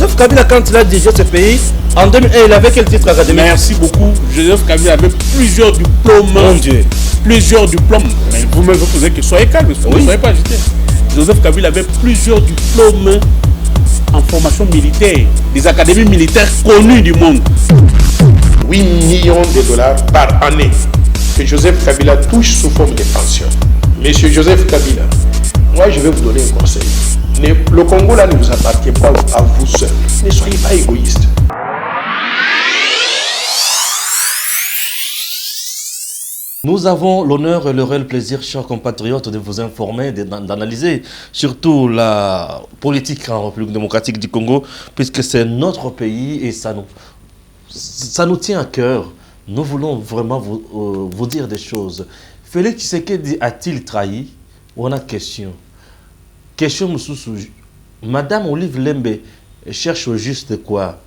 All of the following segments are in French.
Joseph Kabila, quand il a dirigé ce pays, en 2001, il avait quel titre académique? Merci beaucoup. Joseph Kabila avait plusieurs diplômes. Mon Dieu. Plusieurs diplômes. Mais vous-même, vous posez que soyez calme, vous ne soyez pas agité. Joseph Kabila avait plusieurs diplômes en formation militaire, des académies militaires connues du monde. 8 millions de dollars par année que Joseph Kabila touche sous forme de pension. Monsieur Joseph Kabila, moi je vais vous donner un conseil. Le Congo là ne vous appartient pas à vous seul. Ne soyez pas égoïste. Nous avons l'honneur et le réel plaisir, chers compatriotes, de vous informer, d'analyser surtout la politique en République démocratique du Congo, puisque c'est notre pays et ça nous tient à cœur. Nous voulons vraiment vous dire des choses. Félix Tshisekedi a-t-il trahi? On a question. Question Moussoussou. Madame Olive Lembe cherche au juste quoi?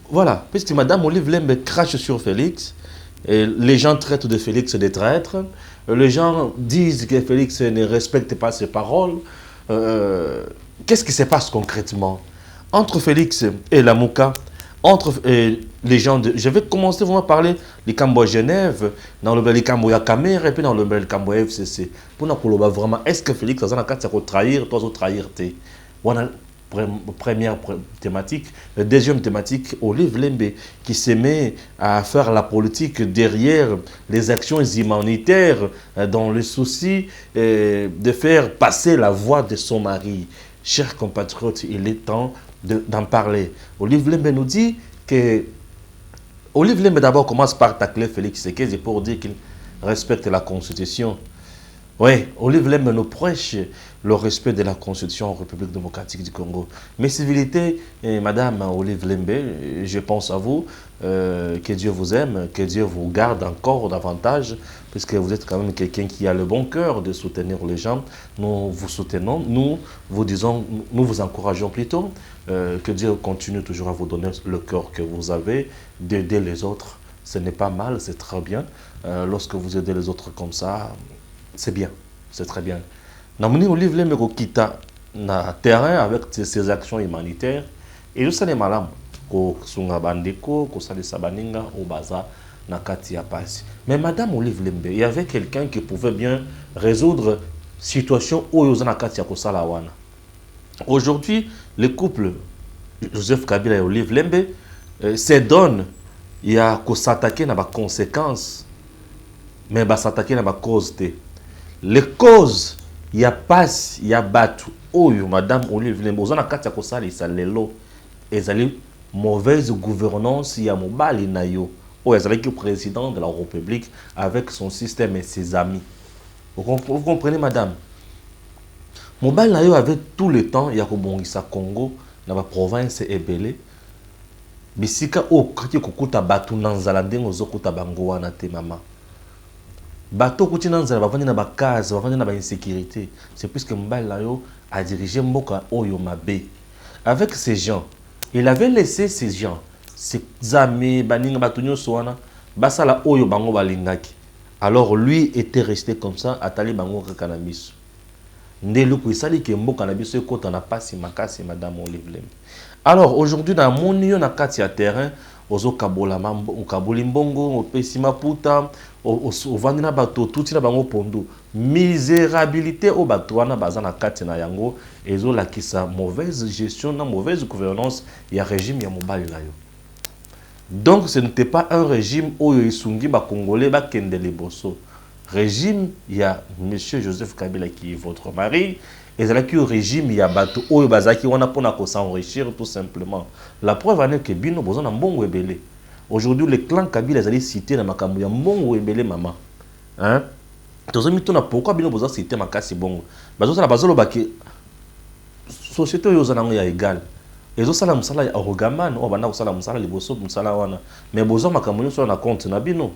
Voilà, puisque Madame Olive Lembe crache sur Félix. Et les gens traitent de Félix des traîtres. Les gens disent que Félix ne respecte pas ses paroles. Qu'est-ce qui se passe concrètement entre Félix et la Mouka, entre les gens de... Je vais commencer vraiment à parler des Cambo à Genève, dans le Cambo à Camer et puis dans le Cambo à FCC. Pour nous vraiment, est-ce que Félix a trahir, toi trahir? Voilà. Première thématique. Deuxième thématique, Olive Lembe qui se met à faire la politique derrière les actions humanitaires dans le souci de faire passer la voix de son mari. Chers compatriotes, il est temps d'en parler. Olive Lembe nous dit que... Olive Lembe d'abord commence par tacler Félix Tshisekedi pour dire qu'il respecte la Constitution. Oui, Olive Lembe nous prêche le respect de la Constitution en République démocratique du Congo. Mes civilités, Madame Olive Lembe, je pense à vous, que Dieu vous aime, que Dieu vous garde encore davantage, puisque vous êtes quand même quelqu'un qui a le bon cœur de soutenir les gens. Nous vous soutenons, nous vous disons, nous vous encourageons plutôt, que Dieu continue toujours à vous donner le cœur que vous avez, d'aider les autres. Ce n'est pas mal, c'est très bien. Lorsque vous aidez les autres comme ça, c'est bien, c'est très bien. Namuni Olive Lembe kita na terrain avec ses actions humanitaires et nous sommes malades ko sunga bandeko ko sali sabaninga au baza na kati ya pasi. Mais Madame Olive Lembe, il y avait quelqu'un qui pouvait bien résoudre situation oyo na kati ya ko sala wana. Aujourd'hui, le couple Joseph Kabila et Olive Lembe se donne il y a ko s'attaquer na ba conséquences mais ba s'attaquer na ba cause té. Les causes, il y a passe, il y a battu. Oh, Madame Olive Lembe, vous en avez quatre causes, ils sont lélo. Ils ont mauvaise gouvernance, il y a mobile nayo. Oh, ils ont le président de la République avec son système et ses amis. Vous comprenez, Madame? Mobile nayo avec tout le temps, il y a Kobongisa Congo, dans la province Ebele. Bisika o kriti kukuta batu nanzalande ngozo kuta bangoa na te mama. Bateau continent na bavandi na bakaze, bavandi na ba insécurité. C'est puisque Mbala yo a dirigé Mboka Oyo Mabe. Avec ces gens, il avait laissé ces gens, ses amis, baninga batunyo soana, basala Oyo bango balingaki. Alors lui était resté comme ça, atali bango cannabis. Ndelu ko isali ke Mboka na biso ekota na pasi makasi Madame Olive Lembe. Alors aujourd'hui dans mon yo na kati ya terrain, ozo kabola mambo, kaboli mbongo, opesi maputa, o vandi na bato tuti na bango pondo. Misérabilité au bato wana baza na kati na yango, ezo lakisa mauvaise gestion na mauvaise gouvernance ya régime ya mobali na yo. Donc ce n'était pas un régime oyo isungi ba congolais ba kende liboso. Régime il y a monsieur Joseph Kabila qui est votre mari. Et c'est là que le régime, il y a bateau, ou bazaki, on a pour s'enrichir tout simplement. La preuve en est que Bino besoin d'un bon webélé. Aujourd'hui, les clans Kabila, ils allaient citer dans ma camouille, un bon webélé, maman. Hein? Tous les gens, pourquoi Bino besoin citer ma casse bon? Parce que la base, la société, ils est égal. Et les gens, ils ont arrogaman, ou bana usala musala liboso musala wana. Mais besoin ma camouille sur un compte na Bino.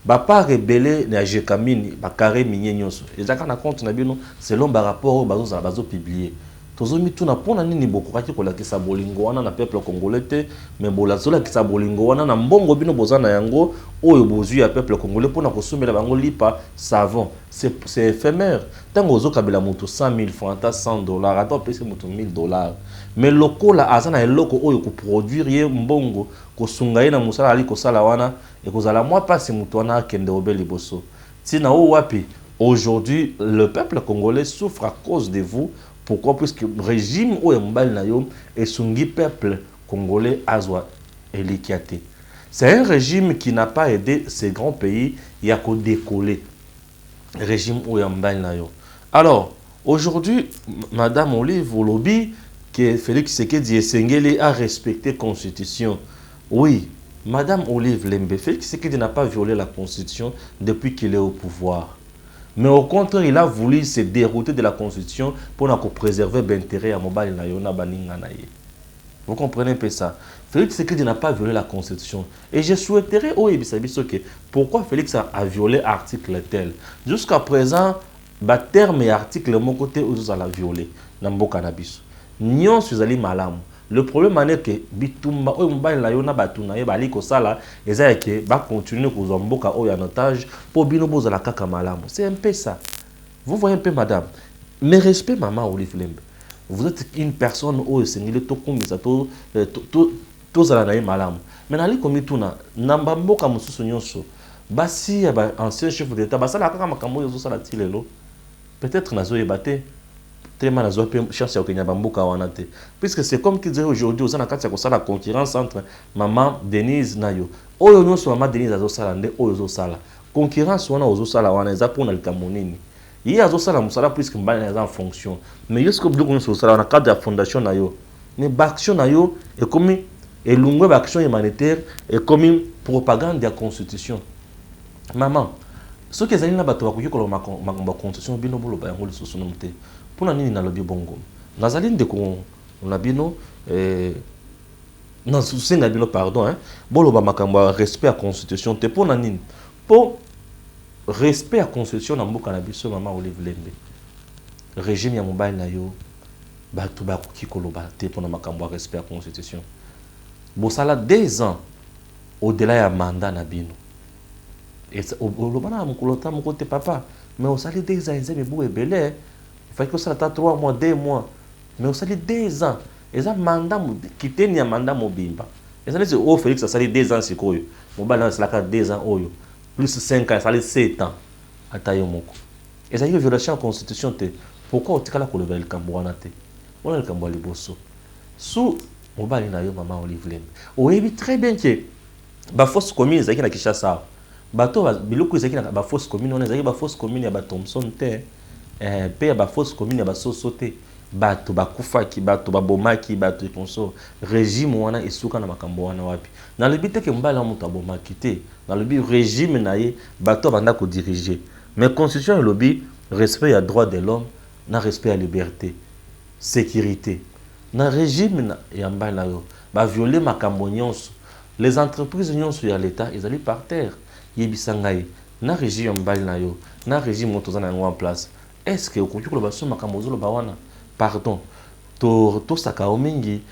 Bapa rebelle na jekamini ba carré minye nyonso ezaka na compte na bino selon ba rapport bazo publier tozomi tuna pona nini bokokaki kolakisa bolingo wana na peuple congolais mais bolakisa bolingo wana na mbongo bino bozana yango oyo bozwi ya peuple congolais pona kosumela bango lipa savon. C'est éphémère. Tango ozokabela mutu 100 000 francs, 100 $, ata opesi mutu 1 000 $. Mais lokola azana eloko oyo ko produire ye mbongo kosunga ye na musala ali kosala wana ekozala mwa pasi mutu wana akende obeli boso. Tina o wapi aujourd'hui le peuple congolais souffre à cause de vous. Pourquoi? Puisque le régime oyo mbali na yo esungi peuple congolais azwa elikiate. C'est un régime qui n'a pas aidé ces grands pays à décoller. Régime oyo mbali na yo. Alors, aujourd'hui, Madame Olive Olobi, que Félix Tshisekedi Esengeli a respecté la Constitution. Oui, Madame Olive Lembe, Félix Tshisekedi n'a pas violé la Constitution depuis qu'il est au pouvoir. Mais au contraire, il a voulu se dérouter de la Constitution pour préserver l'intérêt à Mobile Nayona Baninga Naye. Vous comprenez un peu ça? Félix Tshisekedi n'a pas violé la Constitution. Et je souhaiterais, pourquoi Félix a violé l'article tel? Jusqu'à présent, le terme et article, mon côté, où ça l'a violé. Nambo cannabis. Nyon suzali malam. Le problème est que bitumba o mobile na yona batuna ye bali ko sala eza ke ba continuer ko zomboka o ya notage pour bino bozala kaka malamu. C'est un peu ça. Vous voyez un peu madame. Mais respect maman Olive Lembe. Vous êtes une personne o sengile to kombisa to zala na ye malamu. Mais nali komi tuna namba mboka mususu nyonso. Basi ya ba ancien chef d'état basala kaka makambo yo sala tilelo. Peut-être nazo yebate. Puisque c'est comme qu'ils disent aujourd'hui, on a la concurrence entre maman Denise Nayo. Oyo nyonso maman Denise azosala nde oyo zosala. Concurrence wana ozosala wana eza pona likamonini. Yi azosala musala puisque mbana eza en fonction. Mais yosko biloko nyonso osala na cadre de la fondation Nayo. Mais baction Nayo est comme elungwe baction humanitaire est comme propagande de la constitution. Maman, ce que ezali na bato bakoki koloba makambo constitution bino bolo ba yango lisusu nomte. Pona nini nalobi bongo nazali ndeko na bino na susenga bino pardon hein boloba makambo respect à constitution te pona nini po respect à constitution na mboka na biso maman Olive Lembe régime ya mobile na yo bato bakoki koloba te pona makambo respect à constitution bosala 2 ans au-delà ya mandat na bino et oloba na mukolota mukote papa mais osali 2 ans ezeme bu ebele. Il faut que ça soit 3 mois, 2 mois. Mais on s'allie 2 ans. Et ça, mandat, qui tenait un mandat mobimba. Et ça, c'est au Félix, ça s'allie 2 ans, c'est quoi? Mon balai, c'est là 2 ans, plus 5 ans, ça s'allie 7 ans. À Tayomoko. Et ça, il y a une violation de la Constitution. Pourquoi on t'a là qu'on le veut Cambouana? On a le Cambouana Bosso. Sous mon balai, maman Olive Lembe. Oui, très bien que la fausse commune, c'est qui n'a pas ça. Bateau, biloko, c'est qui n'a pas fausse commune. On a une fausse commune, il y a Thompson. Pe ya ba fausse commune ya ba sosote bato bakufaki bato babomaki bato konso régime wana esuka na makambo wana wapi na le but que mbala mutu abomaki te na le but régime na ye bato banda ko diriger mais constitution et lobby respect à droit de l'homme na respect à liberté sécurité na régime na ya mbala yo ba violer makambo nyonso les entreprises nyonso ya l'état ils allaient par terre yebisa ngai na régime mbala na yo na régime moto zana en place. Est-ce que vous pouvez dire pardon, to saka omingi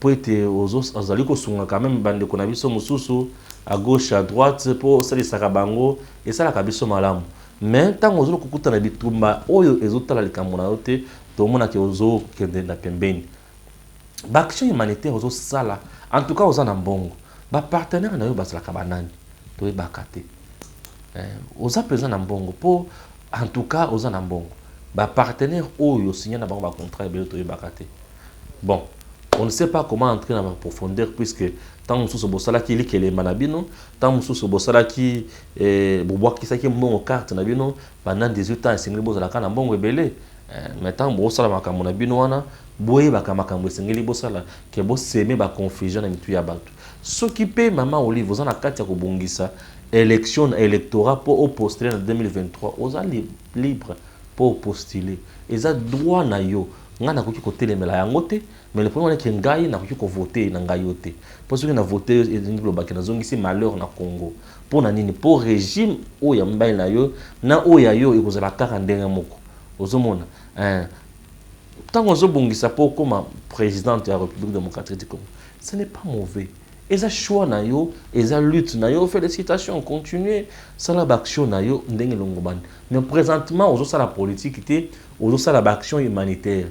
pour être aux aliko sunga quand même bande qu'on a vu mususu à gauche à droite pour ça les sakabango et ça la kabiso malamu. Mais tant aux autres kukuta na bitumba oyo ezotala likambo na yote to mona ke ozo kende na pembeni. Ba action humanitaire ozo sala en tout cas aux en mbongo. Ba partenaire na yo basala kabanani to bakate. Aux présent na mbongo pour en tout cas aux en mbongo. Ba partenaire oyo signé na bango contrat et to bakate. Bon, on ne sait pas comment entrer dans la profondeur puisque tant mususu bosala ki likele manabino, tant mususu bosala ki bobo ki saki mbongo carte na bino pendant 18 ans singeli bosala kana mbongo ebele. Mais tant bosala makambo na bino wana boye bakamakambo singeli bosala ke boseme ba confusion na mitu ya bato. S'occuper maman Olive vous en a kati ya kobongisa élection électorat pour postuler en 2023 aux libre pour postuler et ça droit na yo ngana koki ko telemela yango te mais le problème est que ngai na koki ko voter na ngai yote parce que na voter et nglo bakena zongisi malheur na Congo pour na nini pour régime o ya mbaye na yo na o ya yo ekozala kaka ndenga moko ozomona tant qu'on se bongisa pour comme président de la République démocratique du Congo, ce n'est pas mauvais. Et ça choix na yo, et ça lutte na yo, félicitations, continuez. Ça la action na yo, ndenge longoban. Mais présentement, aujourd'hui ça la politique était, aujourd'hui ça la action humanitaire.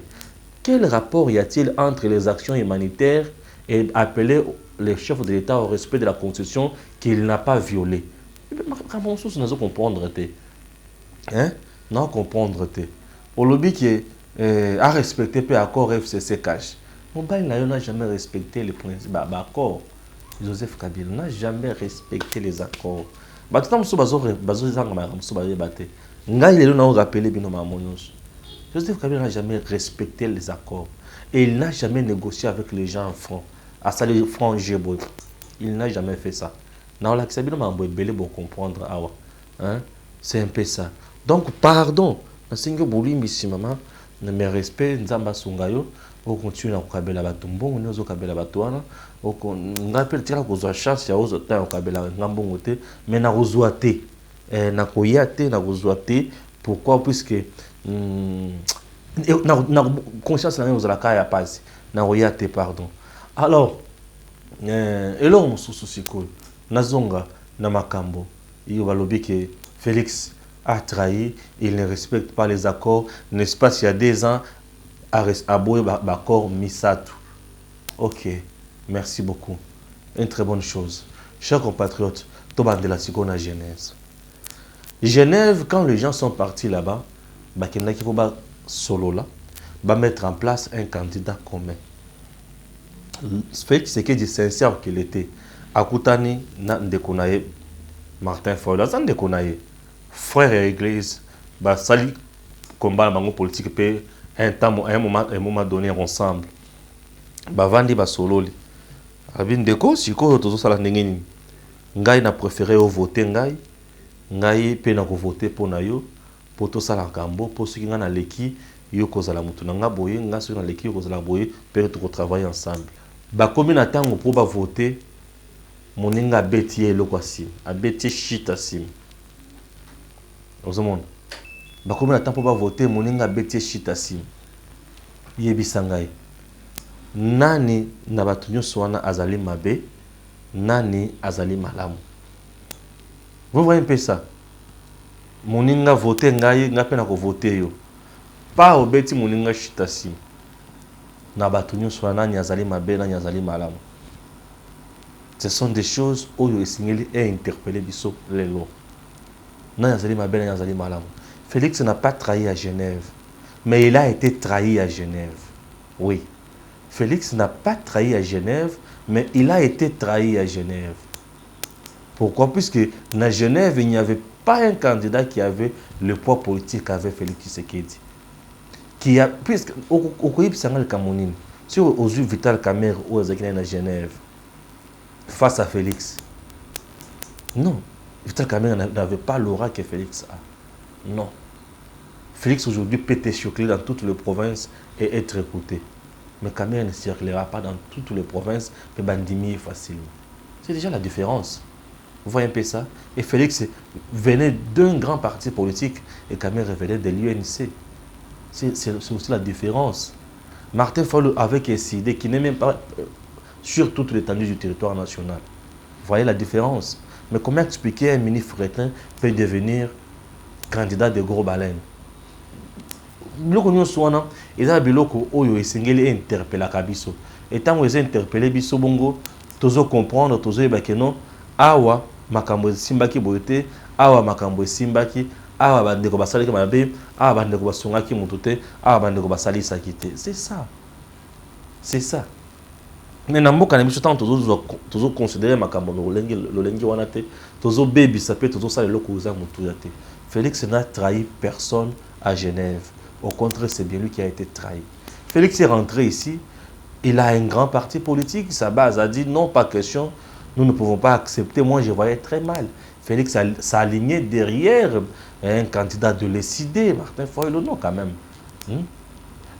Quel rapport y a-t-il entre les actions humanitaires et appeler les chefs de l'État au respect de la Constitution qu'il n'a pas violée? Comment ça nous comprendre te? Hein? Non comprendre te. Au lobby qui a respecté peu accord FCC cash. Mobile n'a jamais respecté les principes d'accord. Joseph Kabila n'a jamais respecté les accords. Tout le monde rappelé Joseph Kabila n'a jamais respecté les accords. Et il n'a jamais négocié avec les gens en francs. À ça, les francs Gébo. Il n'a jamais fait ça. Comprendre. C'est un peu ça. Donc, pardon. Ne me respect, Nzamba Sungayo. On continue à Kabila Batumbo, on est au Kabila Batuana. On appelle tira qu'on chasse, il y a aux autres au Kabila Ngambongote, mais na rozoate. Na koyate, na rozoate. Pourquoi? Puisque na conscience na nous la kaya passe. Na royate, pardon. Alors, et là on sous na zonga na makambo. Il va lobby que Félix a trahi, il ne respecte pas les accords, n'est-ce pas? Il y a des ans à Boé Bakor Misatu. Ok, merci beaucoup. Une très bonne chose. Chers compatriotes, Toba de la Sikona à Genève. Genève, quand les gens sont partis là-bas, il faut solo là, mettre en place un candidat commun. Fait ce qui est sincère qu'il était. Akutani, Ndekonaye, Martin Fayulu, Ndekonaye, frère et église, sali combat politique peut un moment donné ensemble. Bavandi basololi. Abin deko siko tozo sala ndengeni. Ngai na préféré au voter ngai pe na ko voter pour na yo pour to sala kambo pour ce qui nga na leki yo kozala mutu na nga boye nga so na leki yo kozala boye pe to ko travailler ensemble. Ba komi na tango pour ba voter moninga betie eloko sim, abeti shit asim. Ozomona. Ba komi na tango pour ba voter moninga betie shit asim. Yebisangai. Nani na batu nyonso wana azali mabe, nani azali malamu. Vous voyez un peu ça? Moninga voter ngai, nga pe na ko voter yo. Pas obeti moninga shitasi. Na batu nyonso wana nani azali mabe, nani azali malamu. Ce sont des choses où yo esingeli et interpeller biso lelo. Nani azali mabe, nani azali malamu. Félix n'a pas trahi à Genève, mais il a été trahi à Genève. Oui. Félix n'a pas trahi à Genève, mais il a été trahi à Genève. Pourquoi? Puisque à Genève, il n'y avait pas un candidat qui avait le poids politique qu'avait Félix Tshisekedi. Qui a, puisque, au Koyib Sangal Kamonine, sur aux yeux Vital Kamer ou à Genève, face à Félix. Non, Vital Kamer n'avait pas l'aura que Félix a. Non. Félix aujourd'hui peut être choqué dans toutes les provinces et être écouté. Mais Kamer ne circulera pas dans toutes les provinces, mais bandimier facilement. C'est déjà la différence. Vous voyez un peu ça? Et Félix venait d'un grand parti politique et Kamer venait de l'UNC. C'est aussi la différence. Martin Fayulu avec SID qui n'est même pas sur toute l'étendue du territoire national. Vous voyez la différence? Mais comment expliquer un ministre fretin peut devenir candidat de gros baleines? Biloko nyonso wana eza biloko oyo esengeli interpeller kabiso. Et tant que interpeller biso bongo tozo comprendre tozo yebake non awa makambo simbaki boyete awa makambo simbaki awa bandeko basalaki mabe awa bandeko basongaki mutute awa bandeko basalisa kite. C'est ça. C'est ça. Mais na mboka na biso tant tozo considérer makambo lolengi wana te tozo baby ça peut tozo sala loko uza mutu ya te. Félix n'a trahi personne à Genève. Au contraire, c'est bien lui qui a été trahi. Félix est rentré ici, il a un grand parti politique, sa base a dit non, pas question, nous ne pouvons pas accepter. Moi, je voyais très mal. Félix s'est aligné derrière un candidat de l'ECD, Martin Fayulu, non, quand même.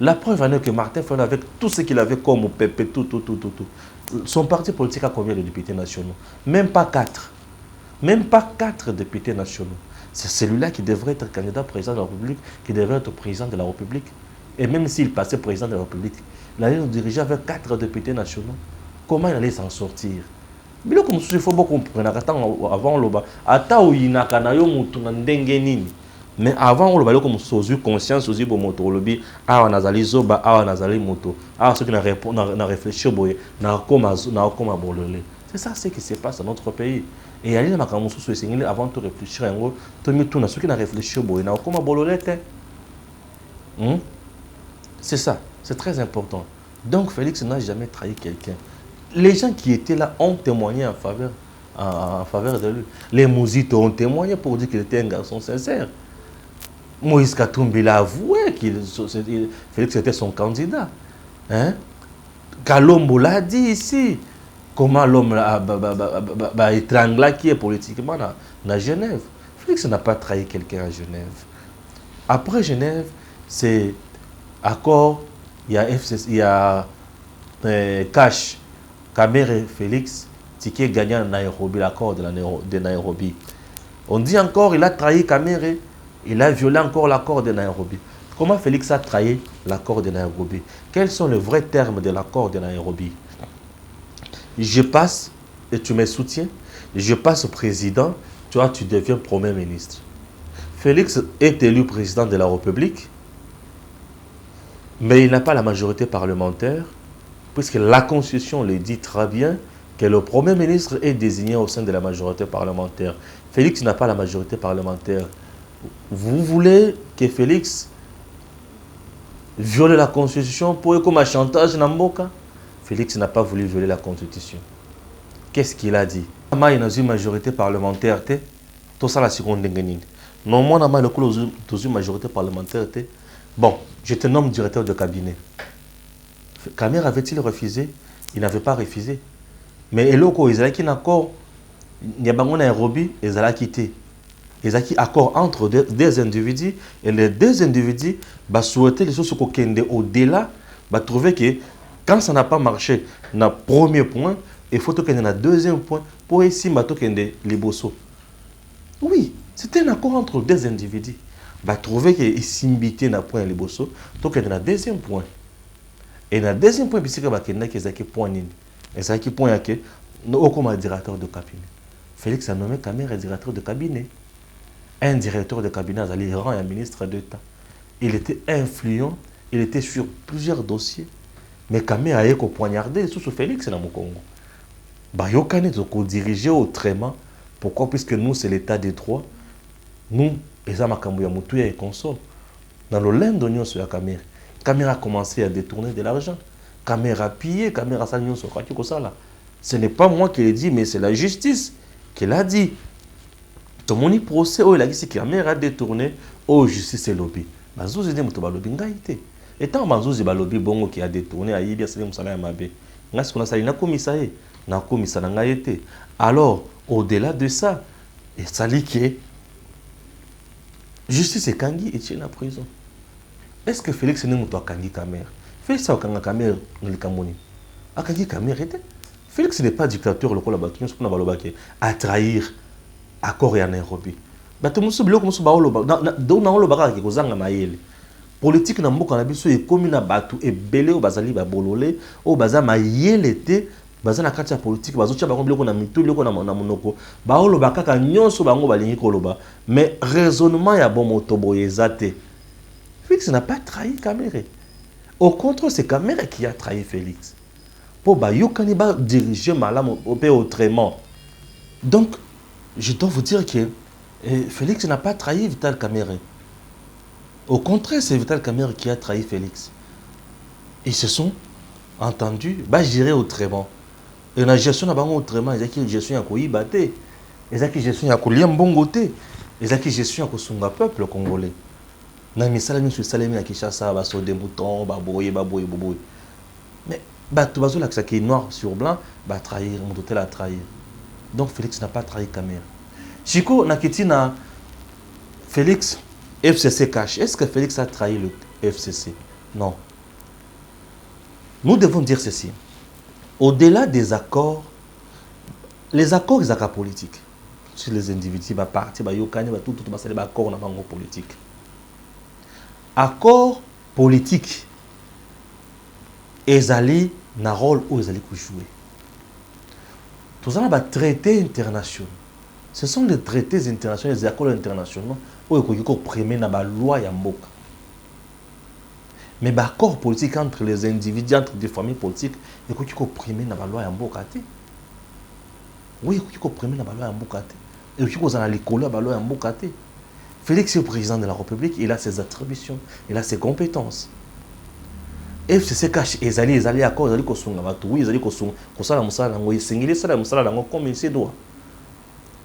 La preuve en est que Martin Fayulu, avec tout ce qu'il avait comme au PP, tout, son parti politique a combien de députés nationaux? Même pas 4. Même pas 4 députés nationaux. C'est celui-là qui devrait être candidat président de la République, qui devrait être président de la République. Et même s'il passait président de la République, il allait nous diriger avec 4 députés nationaux. Comment il allait s'en sortir? Il faut beaucoup comprendre. Avant, mais avant, on a eu conscience aussi pour moto. Ah, on a zali zoba, ah, on a zali moto. Ah, ceux qui n'ont réfléchi, c'est ça ce qui se passe dans notre pays. Et il y a des gens qui avant de réfléchir, ceux qui n'ont réfléchi, c'est ça, c'est très important. Donc Félix n'a jamais trahi quelqu'un. Les gens qui étaient là ont témoigné en faveur de lui. Les Mouzitos ont témoigné pour dire qu'il était un garçon sincère. Moïse Katumbi l'a avoué que Félix était son candidat. Hein? Kalombo l'a dit ici. Comment l'homme a étranglé qui est politiquement à Genève. Félix n'a pas trahi quelqu'un à Genève. Après Genève, c'est accord, il y a FCC, il y a Cash, Kamere Félix, ticket gagnant à Nairobi, l'accord de Nairobi. On dit encore, il a trahi Kamere, il a violé encore l'accord de Nairobi. Comment Félix a trahi l'accord de Nairobi? Quels sont les vrais termes de l'accord de Nairobi? Je passe et tu me soutiens. Je passe au président, toi tu deviens Premier ministre. Félix est élu président de la République, mais il n'a pas la majorité parlementaire, puisque la Constitution le dit très bien que le Premier ministre est désigné au sein de la majorité parlementaire. Félix n'a pas la majorité parlementaire. Vous voulez que Félix viole la Constitution pour comme un chantage Namboka? Félix n'a pas voulu violer la Constitution. Qu'est-ce qu'il a dit? Il y a une majorité parlementaire. Tout ça, la seconde dengue. Non, moi, je suis une majorité parlementaire. Bon, je te nomme directeur de cabinet. Kamer avait-il refusé? Il n'avait pas refusé. Mais Eloko, il y a un accord. Il y a un Nairobi, ils ont quitté. Il y a un accord entre deux individus. Et les deux individus souhaitaient les choses au-delà. Trouver que quand ça n'a pas marché, dans le premier point, il faut qu'il y ait un deuxième point pour essayer de les bossos. Oui, c'était un accord entre deux individus. Trouver qu'il s'imbitait dans le point les bossos, donc il y a un deuxième point. Et dans le deuxième point, il y a un point. Et c'est un point que nous comme directeur de cabinet. Félix a nommé Kamere directeur de cabinet. Un directeur de cabinet a rang un ministre d'État. Il était influent, il était sur plusieurs dossiers. Mais Kamere a été poignardé sous Félix dans le Congo. Bayokane a dirigé autrement. Pourquoi? Puisque nous, c'est l'état des droits. Nous, les Amakambuya Moutouya et consorts. Dans le lendemain sur la Kamere. Kamere a commencé à détourner de l'argent. Kamere a pillé, Kamere a salé sur la. Ce n'est pas moi qui l'ai dit, mais c'est la justice qui l'a dit. Tout le monde procès, il a dit que Kamere a détourné, justice et lobby. Bazouzi dit que lobby ngaïté. Et tant Bazouzi lobby bongo qui a détourné, a yébia salé moussala mabe. Nga ce qu'on a salé na komisa ye, na komisa na ngaïté. Alors, au-delà de ça, et ça dit que justice et Kangi est en prison. Est-ce que Félix n'est pas Kangi Kamere? Félix a Kangi Kamere dans le Cameroun. A Kangi Kamere était. Félix n'est pas dictateur, le Kola Bakion, ce qu'on a balobaki, à trahir accord et à Nairobi. Batomusu Bilo, comme ce baolo, dans le barak qui est aux Maïli. Politique n'a pas de et comme une batou et belé au bazali babololé, au bazar Maïli était, bazar la carte politique, bazotia baron bilo qu'on a mis tout le qu'on a monoko, baolo bakaka nyon so bango balingi koloba, mais raisonnement ya bon motoboye zate. Félix n'a pas trahi Kamere. Au contraire, c'est Kamere qui a trahi Félix. Pour Bayokani ba diriger Malam autrement. Donc, je dois vous dire que Félix n'a pas trahi Vital Kamere. Au contraire, c'est Vital Kamere qui a trahi Félix. Ils se sont entendus, gérer autrement. Et la gestion n'a autrement, ils ont qui gestion à Koïbaté, ils ont qui gestion à Koliambongoté, ils ont qui gestion à Kosunga peuple congolais. Nami salami sur salami à Kinshasa, baso des moutons, baboye. Mais tout baso là qui est noir sur blanc, trahir, mon hôtel a trahir. Donc Félix n'a pas trahi Kamere. Chico Nakitina, Félix, FCC cache. Est-ce que Félix a trahi le FCC? Non. Nous devons dire ceci. Au-delà des accords, les accords, ils sont politiques. Sur les individus, partis, tout accord dans le politique. Accord politique ezali na rôle où ezali jouer. Tout ça va traités internationaux. Ce sont des traités internationaux, des accords internationaux où il faut primer na ba loi ya mboka. Mais les accords politiques entre les individus, entre des familles politiques, il faut primer na ba loi ya mboka te. Oui, il faut primer na ba loi ya mboka te. Et il faut aller coller ba loi ya mboka te. Félix est le président de la République, il a ses attributions, il a ses compétences. FCC cache ezali accord ezali kosunga bato, oui ezali kosala musala nango esengeli sala musala nango comme il se doit.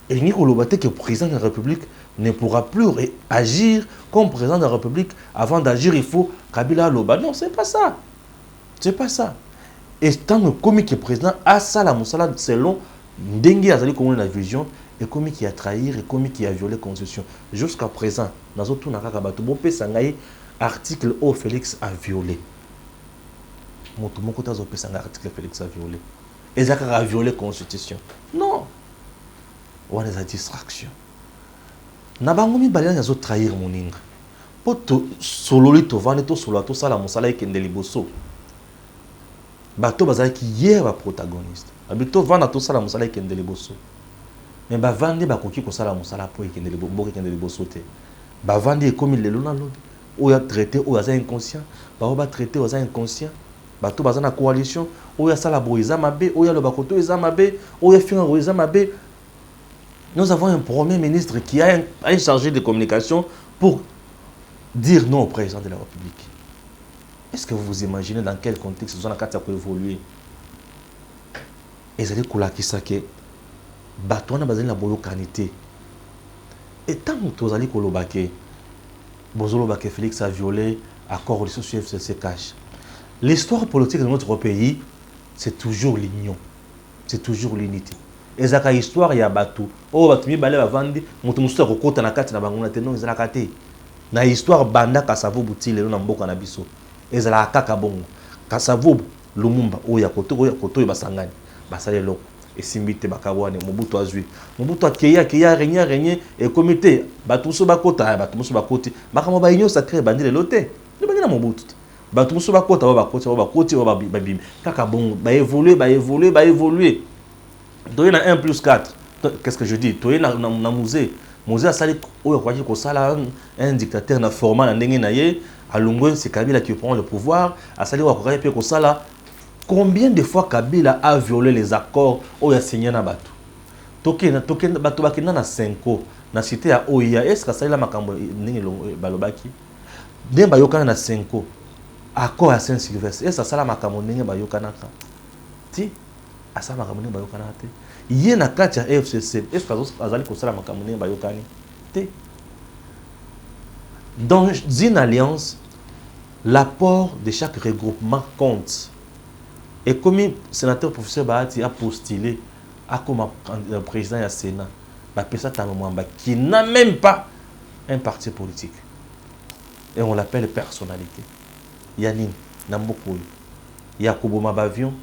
Et il n'y a que le président de la République ne pourra plus agir comme président de la République. Avant d'agir, il faut Kabila Loba. Non, c'est pas ça. C'est pas ça. Et tant que le président a ça la musala selon Ndengi Azali comme la vision, et comme qui a trahi, et comme qui a violé la Constitution. Jusqu'à présent, dans tout article où Félix a violé. Article Félix a violé. Et ça a violé la Constitution. Non. On a des distractions. Nabangomi balina yazo trahir moninga. Poto sololi to vane to solo to sala mosala ekendeli boso. Bato bazali ki hier ba protagoniste. Abito vana to sala mosala ekendeli boso. Mais ba vande ba koki ko sala mosala po ekendeli boso te. Ba vande ekomi lelo na lobi. Oya traité oya za inconscient, ba ba traité oya za inconscient. Bato bazana coalition, oya sala boiza mabe, oya lo bakoto eza mabe, oya finga oya mabe. Nous avons un premier ministre qui a un chargé de communication pour dire non au président de la République. Est-ce que vous vous imaginez dans quel contexte vous avez évolué? Et vous allez que Batouana bazali la boyo kanité. Et tant que vous allez kolobake, Bozolobake Félix a violé l'accord de sur FCC cash. L'histoire politique de notre pays, c'est toujours l'union, c'est toujours l'unité. Ezaka histoire ya batu o batu mi balé bavandi mutu musu ko kota na kati na bango na teno ezala te na histoire banda Kasavu butile na mboka na biso ezala kaka bongo Kasavu Lumumba o ya koto basangani basale loko esimbite bakabwane Mobutu azwi Mobutu akeya régner et comité batu musu bakota batu musu bakoti bakamo ba union sacrée bandile loté le bangina Mobutu batu musu bakota bakoti babim kaka bongo ba évoluer. Toye na 1 plus 4. Qu'est-ce que je dis? Toye na musée. Musée a sali oyo kwaji ko sala un dictateur na format na ndenge na ye, alongwe c'est Kabila qui prend le pouvoir, a sali wa kwaji pe ko sala. Combien de fois Kabila a violé les accords oyo signé na bato? Toke bato bakina na 5 na cité ya Oya, est-ce que sali la makambo ndenge balobaki? Bien bayokana na 5 accord à Saint-Sylvestre. Est-ce que sala makambo ndenge bayokana ka? Ti asa makamune bayokana te yé na kati ya FCC est-ce que azali kosala makamune bayokani te. Dans une alliance, l'apport de chaque regroupement compte. Et comme le sénateur professeur Bahati a postulé à comme président du Sénat, qui n'a même pas un parti politique. Et on l'appelle personnalité. Yannin Nambokoy, Yakubo Mabavion,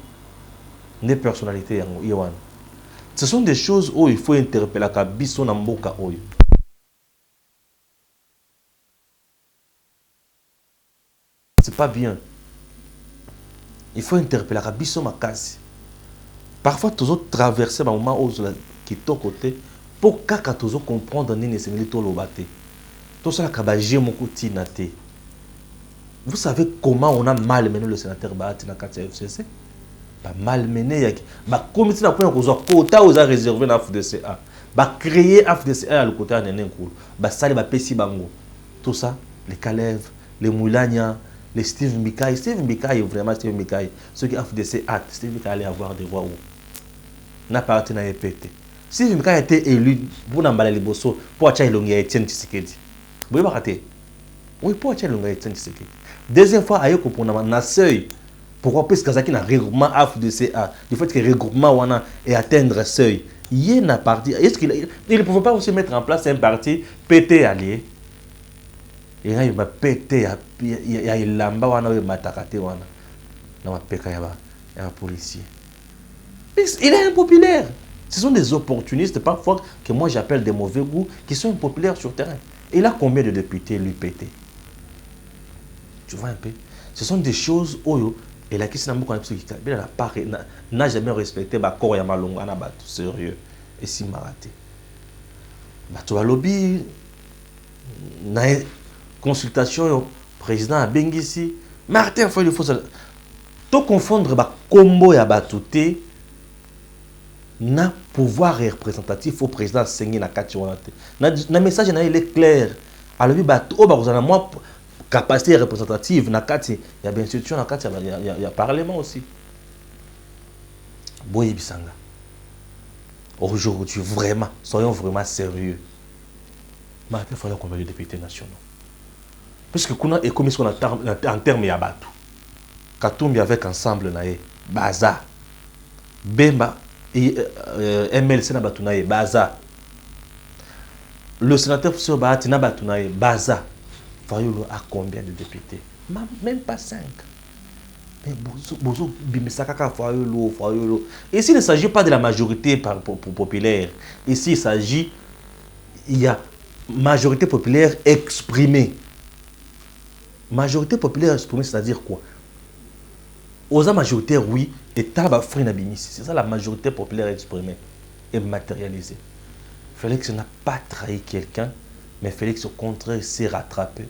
des personnalités. Ce sont des choses où il faut interpeller la Kabiso Namboka. C'est pas bien. Il faut interpeller la Kabiso Makasi. Parfois, tous autres traverser le moment où qui est côté pour que tous autres comprendre que c'est un tout ça, vous savez comment on a malmené le sénateur Bahati na kati FCC? Pas malmené, bah comité na point qu'on quota aux a réservé na FDCA, bah créer FDCA à le côté de Nenkoul, bah ça les bah Pessi Bango, tout ça, les Kalev, les Moulania, les Steve Mikaï vraiment Steve Mikaï, ceux qui FDCA, Steve Mikaï allait avoir des voix où n'a pas été na EPT. Steve Mikaï a été élu pour n'emballer les bossos pour acheter l'ongia Etienne Tshisekedi. Vous voyez pas rater? Oui, pour acheter l'ongia Etienne Tshisekedi. Deuxième fois, ailleurs qu'on a un seuil. Pourquoi? Parce que ça un regroupement FDCA. Du fait que le regroupement wana est atteindre un seuil. Il y a une partie. Est-ce qu'il ne pouvait pas aussi mettre en place un parti PT allié? Et là, il va péter. Il y a un lamba wana il m'a attaqué wana. Dans ma PK, il y a un policier. Il est impopulaire. Ce sont des opportunistes parfois que moi j'appelle des mauvais goûts qui sont impopulaires sur le terrain. Et là, combien de députés lui pétaient? Tu vois un peu? Ce sont des choses où et la question n'a jamais respecté ma corps yamalonga na bato sérieux et si maraté. Bato ba lobby na consultation président a bengisi Martin Fayulu faut to confondre ba combo ya bato te na pouvoir représentatif au président Sengi na kati wana te. Na message na il est clair. Alors bi bato o ba kozana moi capacité représentative na kati ya bien institution na kati ya parlement aussi. Boye bisanga. Aujourd'hui vraiment, soyons vraiment sérieux. Martin Fayulu qu'on va les députés nationaux. Parce que kuna est commis en termes ya bato. Katumbi avec ensemble na ye baza. Bemba et MLC na bato na ye baza. Le sénateur sur Bahati na bato na ye baza. Fayulu a combien de députés? Même pas 5. Mais Bozo Bimisaka Fayulu. Ici, il ne s'agit pas de la majorité populaire. Ici, il s'agit, il y a majorité populaire exprimée. Majorité populaire exprimée, c'est-à-dire quoi? Aux majoritaires, oui, et Talaba Frina Bimissi. C'est ça la majorité populaire exprimée et matérialisée. Félix n'a pas trahi quelqu'un, mais Félix, au contraire, s'est rattrapé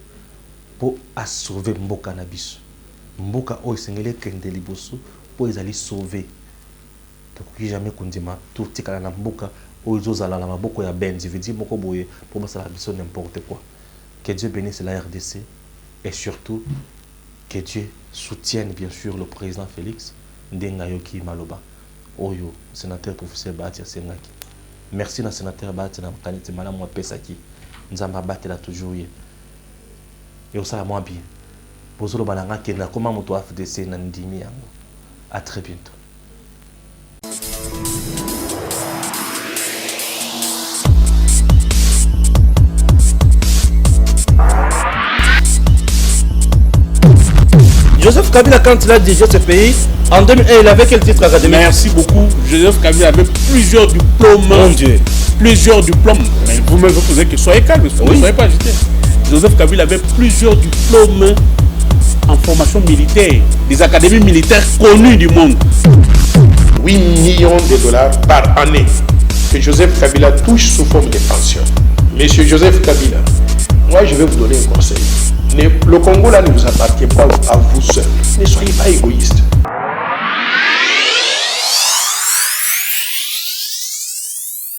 pour sauver Mboka Nabiso. Mboka oyo sengele kende liboso pour les aller sauver. Donc jamais kondima tout tikala na mboka oyo zozala na maboko ya benzi veut dire moko boye pour ça la biso n'importe quoi. Que Dieu bénisse la RDC et surtout que Dieu soutienne bien sûr le président Félix Ndengayoki Maloba oyo sénateur professeur Bahati Sengaki. Merci na sénateur Bahati na kanete mala moi pesaki. Nzamba batela toujours ye. Et au sala moi bien. Bozolo balanga kena comment moto FDC na ndimi yango. À très bientôt. Joseph Kabila, quand il a dirigé ce pays, en 2001, il avait quel titre académique? Merci beaucoup. Joseph Kabila avait plusieurs diplômes. Mon Dieu. Plusieurs diplômes. Mais vous me posez que soyez calme, ne soyez pas agité. Joseph Kabila avait plusieurs diplômes en formation militaire, des académies militaires connues du monde. 8 millions de dollars par année que Joseph Kabila touche sous forme de pension. Monsieur Joseph Kabila, moi je vais vous donner un conseil. Le Congo là ne vous appartient pas à vous seul. Ne soyez pas égoïste.